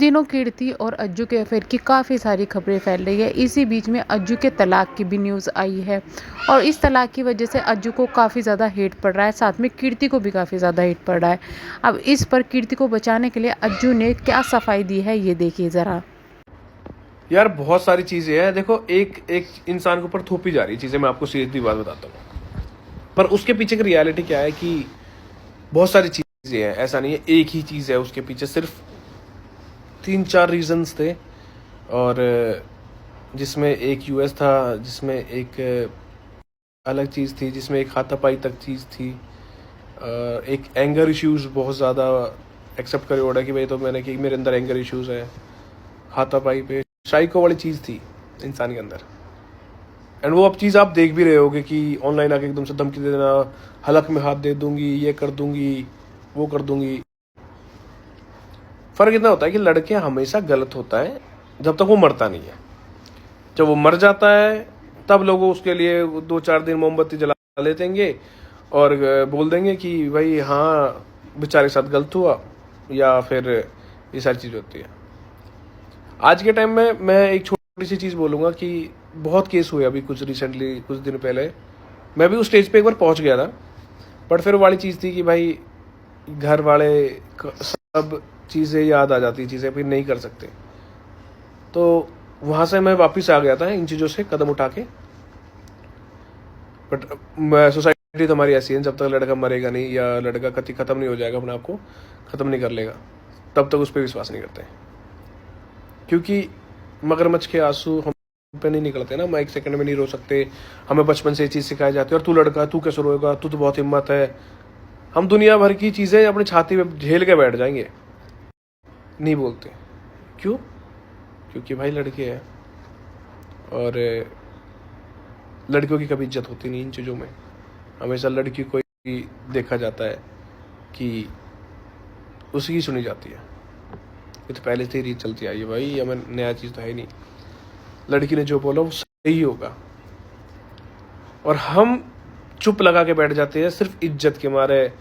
दिनों कीर्ति और अज्जू के अफेयर की काफ़ी सारी खबरें फैल रही है। इसी बीच में अज्जू के तलाक की भी न्यूज़ आई है और इस तलाक की वजह से अज्जू को काफ़ी ज़्यादा हेट पड़ रहा है, साथ में कीर्ति को भी काफ़ी ज़्यादा हेट पड़ रहा है। अब इस पर कीर्ति को बचाने के लिए अज्जू ने क्या सफाई दी है, ये देखिए ज़रा। यार बहुत सारी चीजें हैं। देखो, एक एक इंसान के ऊपर थोपी जा रही चीजें। मैं आपको सीरियसली बात बताता हूँ, पर उसके पीछे की रियलिटी क्या है कि बहुत सारी चीजें हैं। ऐसा नहीं है एक ही चीज है उसके पीछे, सिर्फ 3-4 रीजंस थे। और जिसमें एक यूएस था, जिसमें एक अलग चीज़ थी, जिसमें एक हाथापाई तक चीज़ थी, एक एंगर इश्यूज बहुत ज़्यादा एक्सेप्ट करे ओड़ा कि भाई तो मैंने कि मेरे अंदर एंगर इश्यूज है। हाथापाई पे साइको वाली चीज़ थी इंसान के अंदर। एंड वो अब चीज़ आप देख भी रहे होगे कि ऑनलाइन आके एकदम से धमकी दे देना, हलक में हाथ दे दूंगी, ये कर दूंगी, वो कर दूंगी। फ़र्क इतना होता है कि लड़के हमेशा गलत होता है जब तक वो मरता नहीं है। जब वो मर जाता है तब लोग उसके लिए 2-4 दिन मोमबत्ती जला लेतेंगे और बोल देंगे कि भाई हाँ बेचारे के साथ गलत हुआ, या फिर ये सारी चीज़ होती है। आज के टाइम में मैं एक छोटी सी चीज़ बोलूँगा कि बहुत केस हुए अभी कुछ रिसेंटली, कुछ दिन पहले मैं भी उस स्टेज पे एक बार पहुँच गया था। बट फिर वाली चीज़ थी कि भाई घर वाले सब चीज़ें याद आ जाती, चीज़ें फिर नहीं कर सकते। तो वहाँ से मैं वापस आ गया था इन चीज़ों से कदम उठा के। बट सोसाइटी तो हमारी ऐसी है, जब तक लड़का मरेगा नहीं या लड़का कति ख़त्म नहीं हो जाएगा, अपने आप को ख़त्म नहीं कर लेगा, तब तक उस पर विश्वास नहीं करते। क्योंकि मगरमच्छ के आंसू हम पे नहीं निकलते ना, हम एक सेकंड में नहीं रो सकते। हमें बचपन से ये चीज़ सिखाई जाती है, और तू लड़का तू कैसे रोएगा, तू तो बहुत हिम्मत है। हम दुनिया भर की चीज़ें अपनी छाती में झेल के बैठ जाएंगे, नहीं बोलते। क्यों? क्योंकि भाई लड़के हैं और लड़कियों की कभी इज्जत होती नहीं इन चीज़ों में। हमेशा लड़की को ही देखा जाता है कि उसी की सुनी जाती है। ये तो पहले से ही रीत चलती आई है भाई, हमें नया चीज़ तो है ही नहीं। लड़की ने जो बोला वो सही होगा, और हम चुप लगा के बैठ जाते हैं सिर्फ इज्जत के मारे,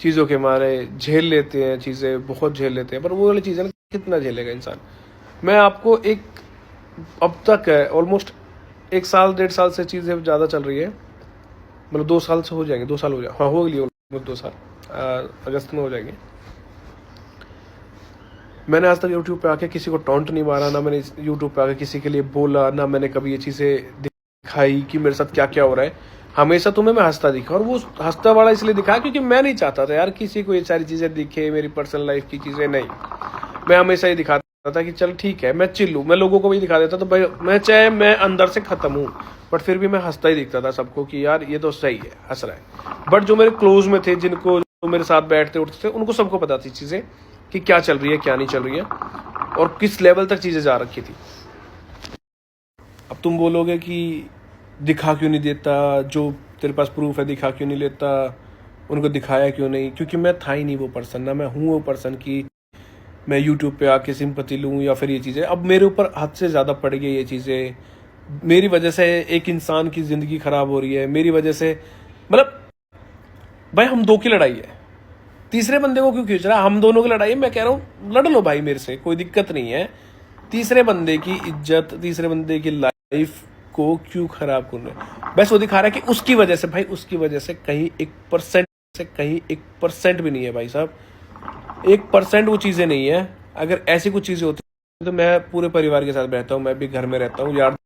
चीज़ों के मारे झेल लेते हैं चीज़ें, बहुत झेल लेते हैं। पर वो वाली चीज़ें कितना झेलेगा इंसान। मैं आपको एक, अब तक है ऑलमोस्ट 1 साल 1.5 साल से चीज़ें ज़्यादा चल रही है, मतलब 2 साल से हो जाएंगे, 2 साल हो जाए, हाँ हो गई ऑलमोस्ट 2 साल, अगस्त में हो जाएंगे। मैंने आज तक यूट्यूब पे आके किसी को टॉन्ट नहीं मारा, ना मैंने यूट्यूब पे आके किसी के लिए बोला, ना मैंने कभी ये चीज़ें दिखाई कि मेरे साथ क्या क्या हो रहा है। हमेशा तुम्हें मैं हंसता दिखा, और वो हंसता वाला इसलिए दिखा क्योंकि मैं नहीं चाहता था यार किसी को ये सारी चीज़ें दिखे, मेरी पर्सनल लाइफ की चीज़ें नहीं। मैं हमेशा ये दिखाता था कि चल ठीक है मैं चिल हूँ, मैं लोगों को भी दिखा देता तो भाई मैं चाहे मैं अंदर से ख़त्म हूँ, बट फिर भी मैं हंसता ही दिखता था सबको कि यार ये तो सही है, हंस रहा है। बट जो मेरे क्लोज में थे, जिनको जो मेरे साथ बैठते उठते थे, उनको सबको पता थी चीज़ें कि क्या चल रही है क्या नहीं चल रही है, और किस लेवल तक चीज़ें जा रखी थी। अब तुम बोलोगे कि दिखा क्यों नहीं देता, जो तेरे पास प्रूफ है दिखा क्यों नहीं लेता, उनको दिखाया क्यों नहीं? क्योंकि मैं था ही नहीं वो पर्सन, ना मैं हूँ वो पर्सन कि मैं यूट्यूब पे आके सिंपैथी लूँ या फिर ये चीज़ें। अब मेरे ऊपर हद से ज़्यादा पड़ गई ये चीज़ें, मेरी वजह से एक इंसान की ज़िंदगी ख़राब हो रही है, मेरी वजह से। मतलब भाई हम दो की लड़ाई है, तीसरे बंदे को क्यों खींच रहा है? हम दोनों की लड़ाई है। मैं कह रहा हूँ लड़ लो भाई मेरे से, कोई दिक्कत नहीं है। तीसरे बंदे की इज्जत, तीसरे बंदे की लाइफ को क्यों खराब कर रहे हैं? बस वो दिखा रहा है कि उसकी वजह से, भाई उसकी वजह से कहीं 1% से कहीं 1% भी नहीं है भाई साहब, 1% वो चीज़ें नहीं है। अगर ऐसी कुछ चीज़ें होती तो मैं पूरे परिवार के साथ रहता हूँ, मैं भी घर में रहता हूँ यार